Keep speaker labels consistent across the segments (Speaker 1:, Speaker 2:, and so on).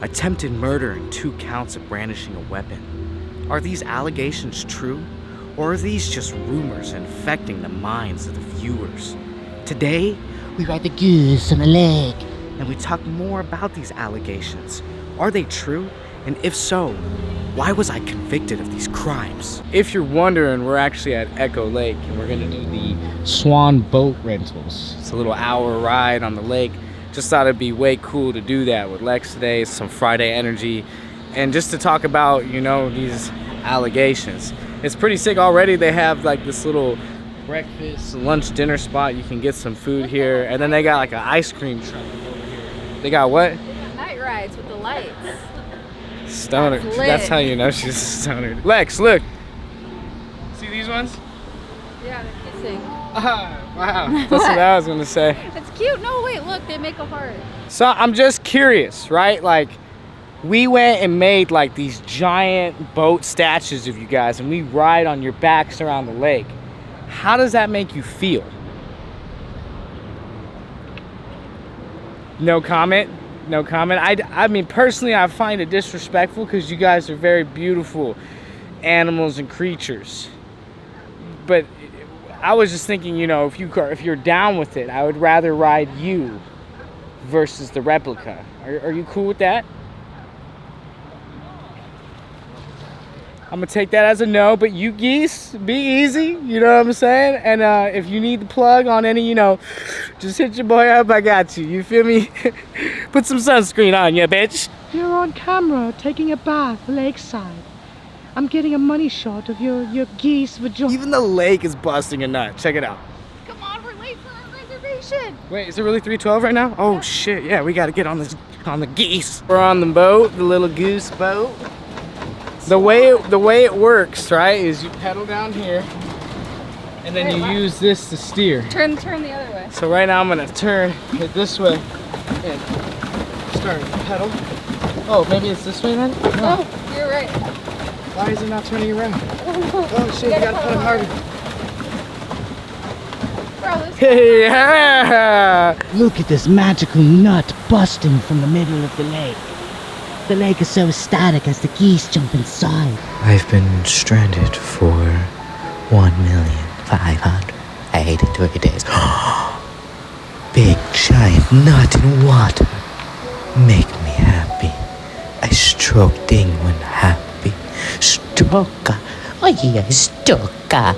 Speaker 1: Attempted murder and 2 counts of brandishing a weapon. Are these allegations true? Or are these just rumors infecting the minds of the viewers? Today, we ride the goose on the lake, and we talk more about these allegations. Are they true? And if so, why was I convicted of these crimes? If you're wondering, we're actually at Echo Lake, and we're gonna do the Swan boat rentals. It's a little hour ride on the lake. Just thought it'd be way cool to do that with Lex today, some Friday energy, and just to talk about, you know, these allegations. It's pretty sick already. They have like this little breakfast, lunch, dinner spot. You can get some food here, and then they got like an ice cream truck over here. They got what?
Speaker 2: They got night rides with the lights.
Speaker 1: Stoner. That's how you know she's a stoner. Lex, look. See these ones?
Speaker 2: Yeah, they're kissing.
Speaker 1: Wow. That's what I was gonna say.
Speaker 2: It's cute. No, wait, look, they make a heart.
Speaker 1: So I'm just curious, right? Like, we went and made like these giant boat statues of you guys, and we ride on your backs around the lake. How does that make you feel? No comment? No comment? I mean, personally, I find it disrespectful because you guys are very beautiful animals and creatures. But I was just thinking, you know, if you're down with it, I would rather ride you versus the replica. Are you cool with that? I'm gonna take that as a no, but you geese, be easy, you know what I'm saying? And if you need the plug on any, you know, just hit your boy up, I got you. You feel me? Put some sunscreen on you, bitch.
Speaker 3: You're on camera taking a bath lakeside. I'm getting a money shot of your geese vagina.
Speaker 1: Even the lake is busting a nut. Check it out.
Speaker 2: Come on, we're late for our reservation.
Speaker 1: Wait, is it really 3:12 right now? Oh shit, yeah, we gotta get on the geese. We're on the boat, the little goose boat. The way it works, right, is you pedal down here, and then you use this to steer.
Speaker 2: Turn the other way.
Speaker 1: So right now I'm gonna turn it this way and start to pedal. Oh, maybe it's this way then? No.
Speaker 2: Oh, you're right.
Speaker 1: Why is it not turning around? Oh shit, we gotta pedal harder.
Speaker 2: Bro, this
Speaker 1: Yeah!
Speaker 3: Look at this magical nut busting from the middle of the lake. The lake is so static as the geese jump inside.
Speaker 4: I've been stranded for 1,583 days. Big giant nut in water. Make me happy. I stroke ding when happy. Stroka. Oh yeah, stroka.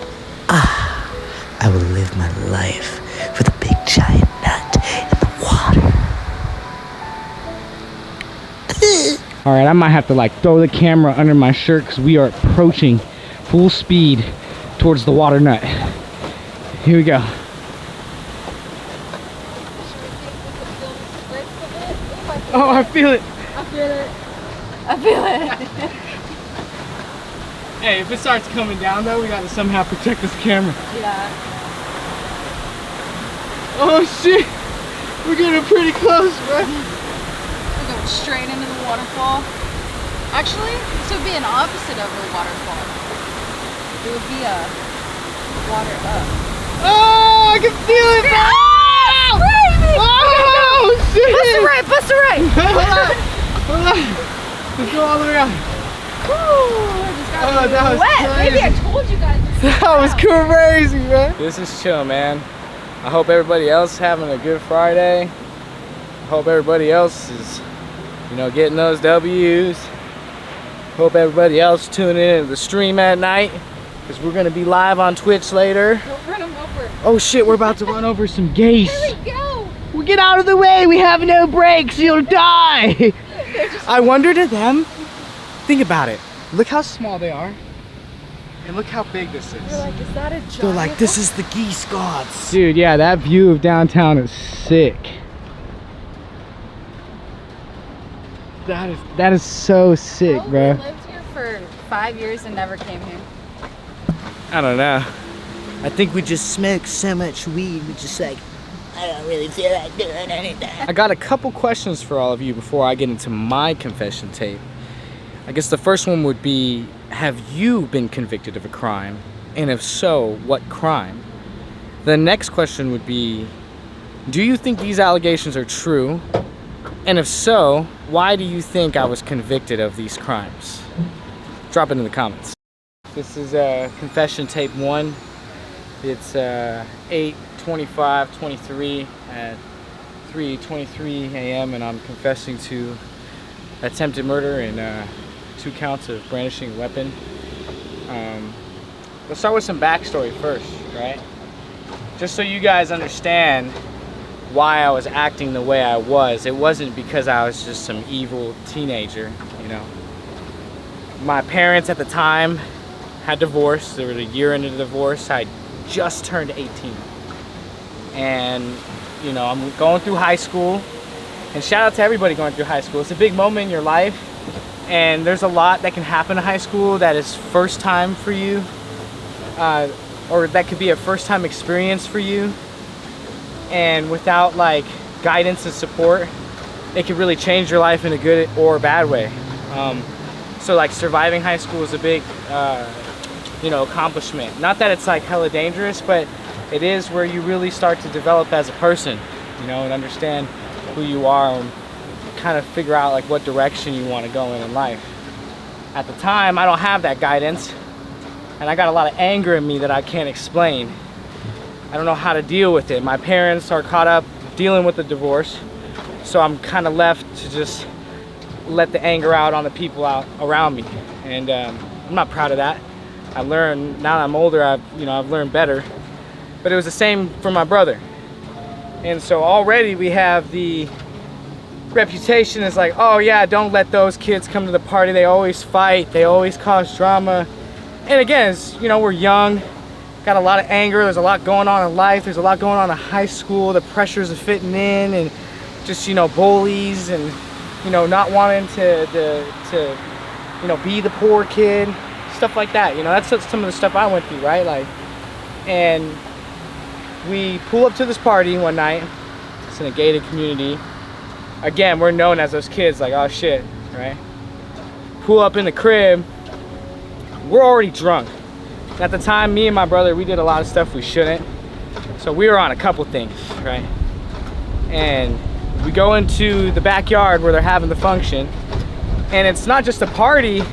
Speaker 4: Ah, I will live my life for the big giant nut in the water.
Speaker 1: All right, I might have to like throw the camera under my shirt because we are approaching full speed towards the water nut. Here we go. Oh, I feel it.
Speaker 2: I feel it. I feel it.
Speaker 1: Hey, if it starts coming down though, we gotta somehow protect this camera.
Speaker 2: Yeah.
Speaker 1: Oh shit, we're getting pretty close, bro.
Speaker 2: We're going straight into the waterfall. Actually, this would be an opposite of a waterfall. It would be a water up.
Speaker 1: Oh, I can feel it, bro. Oh, shit.
Speaker 2: Bust it right, bust it right.
Speaker 1: Hold on. Let's go all the way out.
Speaker 2: Oh,
Speaker 1: that was
Speaker 2: wet.
Speaker 1: crazy.
Speaker 2: Maybe I told you guys.
Speaker 1: That was crazy, bro. This is chill, man. I hope everybody else having a good Friday. I hope everybody else is, you know, getting those W's. Hope everybody else tuning in to the stream at night, because we're gonna be live on Twitch later.
Speaker 2: Don't run them over.
Speaker 1: Oh shit, we're about to run over some geese.
Speaker 2: There we go.
Speaker 3: Well, get out of the way. We have no brakes. You'll die.
Speaker 1: I wonder to them, think about it. Look how small they are. And look how big this is.
Speaker 2: They're like, is that a giant?
Speaker 1: They're like, this is the geese gods. Dude, yeah, that view of downtown is sick. That is so sick, bro.
Speaker 2: We lived here for 5 years and never came here.
Speaker 1: I don't know.
Speaker 3: I think we just smoked so much weed. We just like, I don't really feel like doing anything.
Speaker 1: I got a couple questions for all of you before I get into my confession tape. I guess the first one would be, have you been convicted of a crime? And if so, what crime? The next question would be, do you think these allegations are true? And if so, why do you think I was convicted of these crimes? Drop it in the comments. This is confession tape 1. It's 8:25:23 at 3:23 a.m. and I'm confessing to attempted murder and 2 counts of brandishing a weapon. Let's start with some backstory first, right? Just so you guys understand why I was acting the way I was. It wasn't because I was just some evil teenager, you know. My parents at the time had divorced. They were a year into the divorce. I just turned 18. And, you know, I'm going through high school. And shout out to everybody going through high school. It's a big moment in your life. And there's a lot that can happen in high school that is first time for you. Or that could be a first time experience for you. And without like guidance and support, it could really change your life in a good or bad way. So like surviving high school is a big, you know, accomplishment. Not that it's like hella dangerous, but it is where you really start to develop as a person, you know, and understand who you are and kind of figure out like what direction you want to go in life. At the time, I don't have that guidance, and I got a lot of anger in me that I can't explain. I don't know how to deal with it. My parents are caught up dealing with the divorce, so I'm kind of left to just let the anger out on the people out around me, and I'm not proud of that. I learned, now that I'm older, I've learned better, but it was the same for my brother. And so already we have the reputation as like, oh yeah, don't let those kids come to the party, they always fight, they always cause drama. And again, it's, you know, we're young, got a lot of anger, there's a lot going on in life, there's a lot going on in high school, the pressures of fitting in, and just, you know, bullies, and, you know, not wanting to you know, be the poor kid, stuff like that. You know, that's some of the stuff I went through, right? Like, and we pull up to this party one night. It's in a gated community. Again, we're known as those kids, like, oh shit, right? Pull up in the crib. We're already drunk. At the time, me and my brother, we did a lot of stuff we shouldn't. So we were on a couple things, right? And we go into the backyard where they're having the function. And it's not just a party,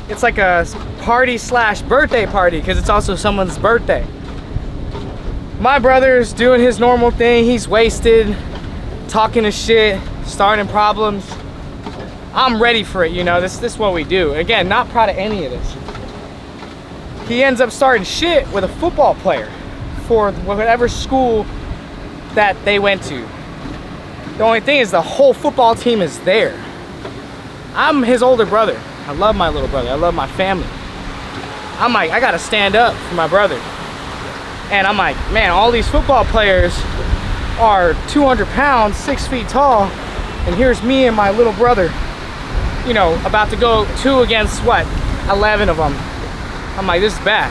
Speaker 1: it's like a party slash birthday party, because it's also someone's birthday. My brother's doing his normal thing. He's wasted, talking to shit, starting problems. I'm ready for it, you know, this is what we do. Again, not proud of any of this. He ends up starting shit with a football player for whatever school that they went to. The only thing is the whole football team is there. I'm his older brother. I love my little brother. I love my family. I'm like, I gotta stand up for my brother. And I'm like, man, all these football players are 200 pounds, 6 feet tall, and here's me and my little brother, you know, about to go 2 against what, 11 of them. I'm like, this is bad.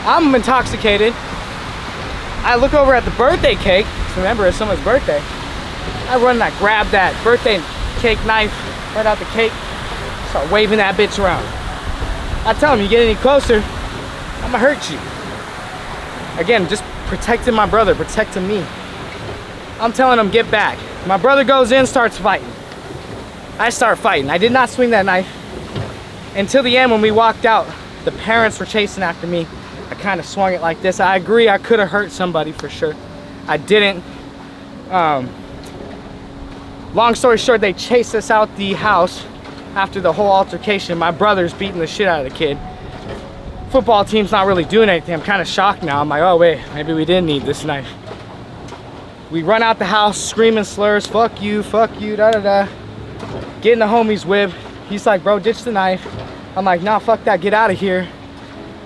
Speaker 1: I'm intoxicated. I look over at the birthday cake. Remember, it's someone's birthday. I run and I grab that birthday cake knife right out the cake, start waving that bitch around. I tell him, you get any closer, I'm gonna hurt you. Again, just protecting my brother, protecting me. I'm telling him, get back. My brother goes in, starts fighting. I start fighting. I did not swing that knife. Until the end, when we walked out, the parents were chasing after me. I kind of swung it like this. I agree, I could have hurt somebody for sure. I didn't. Long story short, they chased us out the house after the whole altercation. My brother's beating the shit out of the kid. Football team's not really doing anything. I'm kind of shocked now. I'm like, oh wait, maybe we didn't need this knife. We run out the house screaming slurs, fuck you, da da da. Get in the homie's whip. He's like, bro, ditch the knife. I'm like, nah, fuck that, get out of here.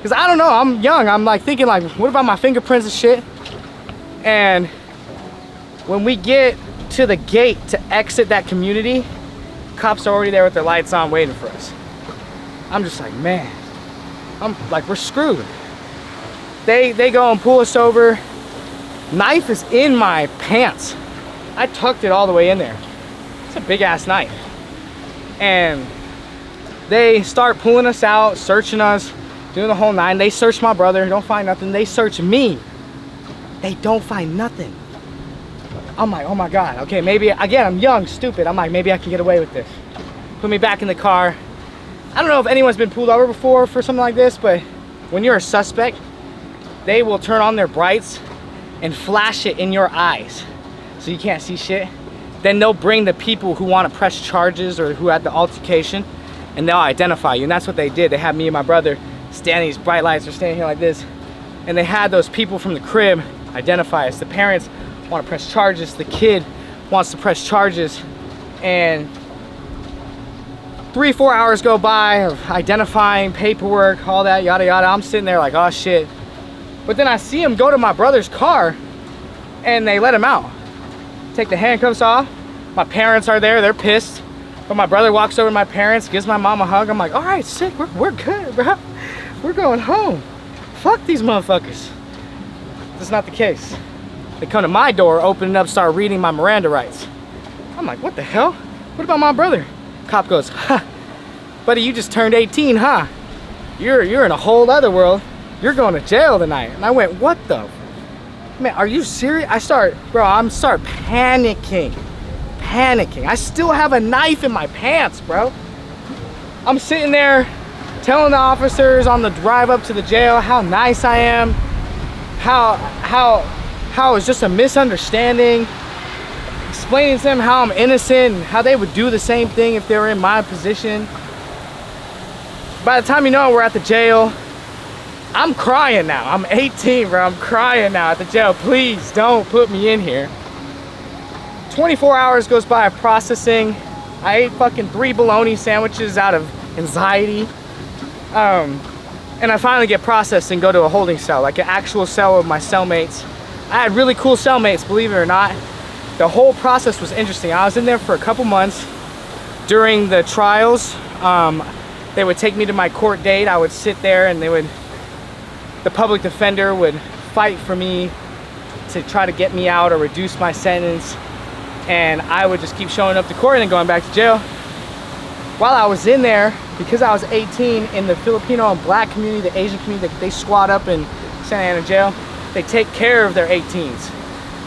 Speaker 1: Cause I don't know, I'm young. I'm like thinking like, what about my fingerprints and shit? And when we get to the gate to exit that community, cops are already there with their lights on waiting for us. I'm just like, man, I'm like, we're screwed. They go and pull us over. Knife is in my pants. I tucked it all the way in there. It's a big ass knife. And they start pulling us out, searching us, doing the whole 9. They search my brother, don't find nothing. They search me. They don't find nothing. I'm like, oh my God, okay, maybe, again, I'm young, stupid. I'm like, maybe I can get away with this. Put me back in the car. I don't know if anyone's been pulled over before for something like this, but when you're a suspect, they will turn on their brights and flash it in your eyes so you can't see shit. Then they'll bring the people who want to press charges or who had the altercation, and they'll identify you. And that's what they did. They had me and my brother standing, these bright lights are standing here like this, and they had those people from the crib identify us. The parents want to press charges, the kid wants to press charges, and 3-4 hours go by of identifying, paperwork, all that, yada yada. I'm sitting there like, oh shit. But then I see him go to my brother's car and they let him out. Take the handcuffs off. My parents are there, they're pissed. But my brother walks over to my parents, gives my mom a hug. I'm like, all right, sick, we're good, bro. We're going home. Fuck these motherfuckers. That's not the case. They come to my door, open it up, start reading my Miranda rights. I'm like, what the hell? What about my brother? Cop goes, ha, buddy, you just turned 18, huh? You're in a whole other world. You're going to jail tonight. And I went, what the? Man, are you serious? I'm start panicking. I still have a knife in my pants, bro. I'm sitting there telling the officers on the drive up to the jail how nice I am, how it's just a misunderstanding, explaining to them how I'm innocent and how they would do the same thing if they were in my position. By the time you know it, we're at the jail. I'm crying now. I'm 18, bro. I'm crying now at the jail. Please don't put me in here. 24 hours goes by of processing. I ate fucking 3 bologna sandwiches out of anxiety. And I finally get processed and go to a holding cell, like an actual cell with my cellmates. I had really cool cellmates, believe it or not. The whole process was interesting. I was in there for a couple months. During the trials, they would take me to my court date. I would sit there and the public defender would fight for me to try to get me out or reduce my sentence. And I would just keep showing up to court and then going back to jail. While I was in there, because I was 18, in the Filipino and black community, the Asian community, they squad up in Santa Ana jail. They take care of their 18s.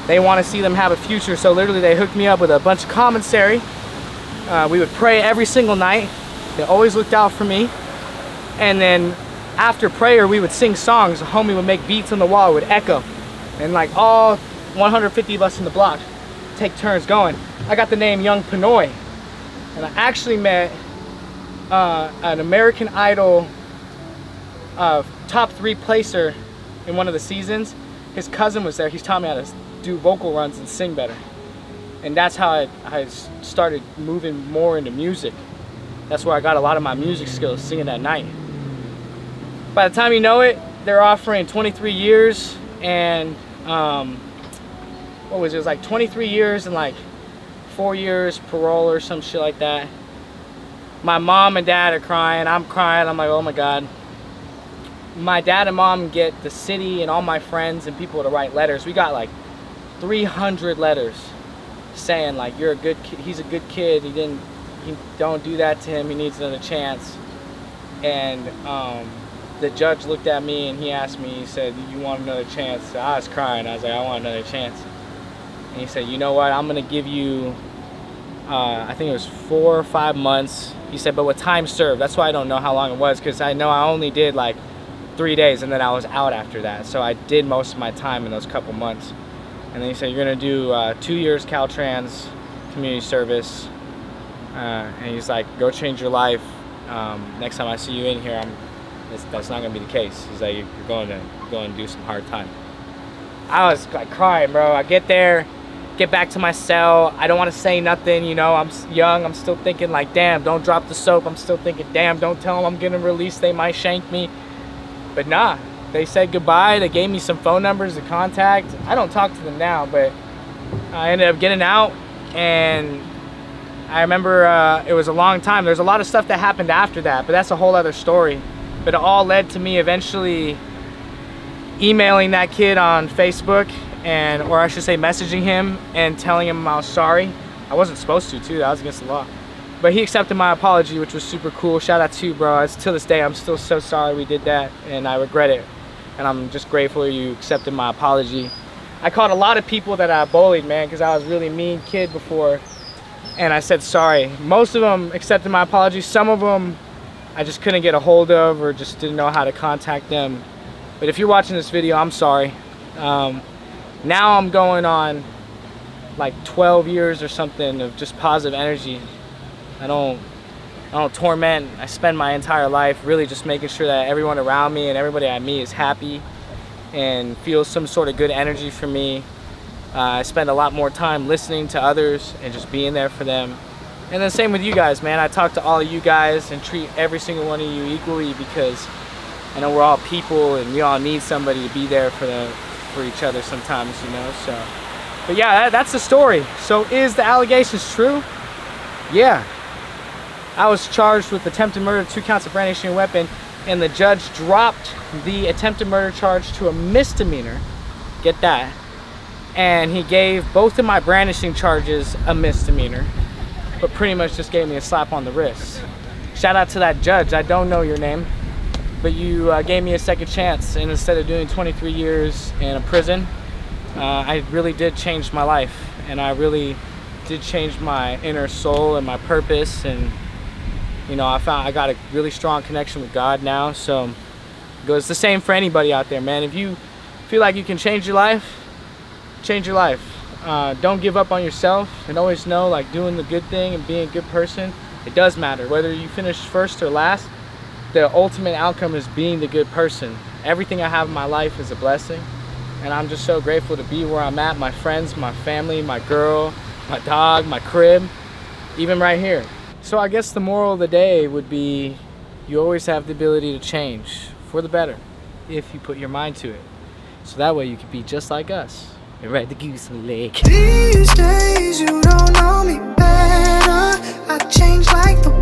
Speaker 1: They want to see them have a future. So literally they hooked me up with a bunch of commissary. We would pray every single night. They always looked out for me. And then after prayer, we would sing songs. A homie would make beats on the wall, it would echo. And like all 150 of us in the block take turns going. I got the name Young Pinoy. And I actually met an American Idol top 3 placer in one of the seasons. His cousin was there. He's taught me how to do vocal runs and sing better. And that's how I started moving more into music. That's where I got a lot of my music skills, singing at night. By the time you know it, they're offering 23 years and what was it? It was like 23 years and like 4 years parole or some shit like that. My mom and dad are crying. I'm crying. I'm like, oh my God. My dad and mom get the city and all my friends and people to write letters. We got like 300 letters saying like, you're a good kid. He's a good kid. Don't do that to him. He needs another chance. And the judge looked at me and he asked me, he said, you want another chance? So I was crying. I was like, I want another chance. And he said, you know what? I'm going to give you, I think it was 4 or 5 months. He said, but with time served. That's why I don't know how long it was, because I know I only did like 3 days and then I was out after that. So I did most of my time in those couple months. And then he said, you're going to do 2 years Caltrans community service. And he's like, go change your life. Next time I see you in here, that's not going to be the case. He's like, you're going to do some hard time. I was like crying, bro. I get there, get back to my cell. I don't want to say nothing, you know. I'm young. I'm still thinking like, damn, don't drop the soap. I'm still thinking, damn, don't tell them I'm getting released. They might shank me. But nah, they said goodbye. They gave me some phone numbers to contact. I don't talk to them now, but I ended up getting out. And I remember it was a long time. There's a lot of stuff that happened after that, but that's a whole other story. But it all led to me eventually emailing that kid on Facebook, or I should say messaging him and telling him I was sorry. I wasn't supposed to too, that was against the law. But he accepted my apology, which was super cool. Shout out to you, bro. To this day, I'm still so sorry we did that, and I regret it. And I'm just grateful you accepted my apology.
Speaker 5: I caught a lot of people that I bullied, man, because I was a really mean kid before, and I said sorry. Most of them accepted my apology. Some of them I just couldn't get a hold of or just didn't know how to contact them. But if you're watching this video, I'm sorry. Now I'm going on like 12 years or something of just positive energy. I don't torment. I spend my entire life really just making sure that everyone around me and everybody I meet is happy and feels some sort of good energy for me. I spend a lot more time listening to others and just being there for them. And then same with you guys, man. I talk to all of you guys and treat every single one of you equally because I know we're all people and we all need somebody to be there for each other sometimes, you know. So, but yeah, that's the story. So is the allegations true? Yeah. I was charged with attempted murder, 2 counts of brandishing a weapon, and the judge dropped the attempted murder charge to a misdemeanor. Get that. And he gave both of my brandishing charges a misdemeanor, but pretty much just gave me a slap on the wrist. Shout out to that judge. I don't know your name, but you gave me a second chance, and instead of doing 23 years in a prison, I really did change my life, and I really did change my inner soul and my purpose, and you know, I got a really strong connection with God now. So it goes the same for anybody out there, man. If you feel like you can change your life, change your life. Don't give up on yourself, and always know, like, doing the good thing and being a good person, it does matter. Whether you finish first or last, the ultimate outcome is being the good person. Everything I have in my life is a blessing, and I'm just so grateful to be where I'm at. My friends, my family, my girl, my dog, my crib, even right here. So I guess the moral of the day would be, you always have the ability to change for the better if you put your mind to it. So that way you can be just like us and ride the goose on the lake.
Speaker 6: These days you don't know me better. I change like the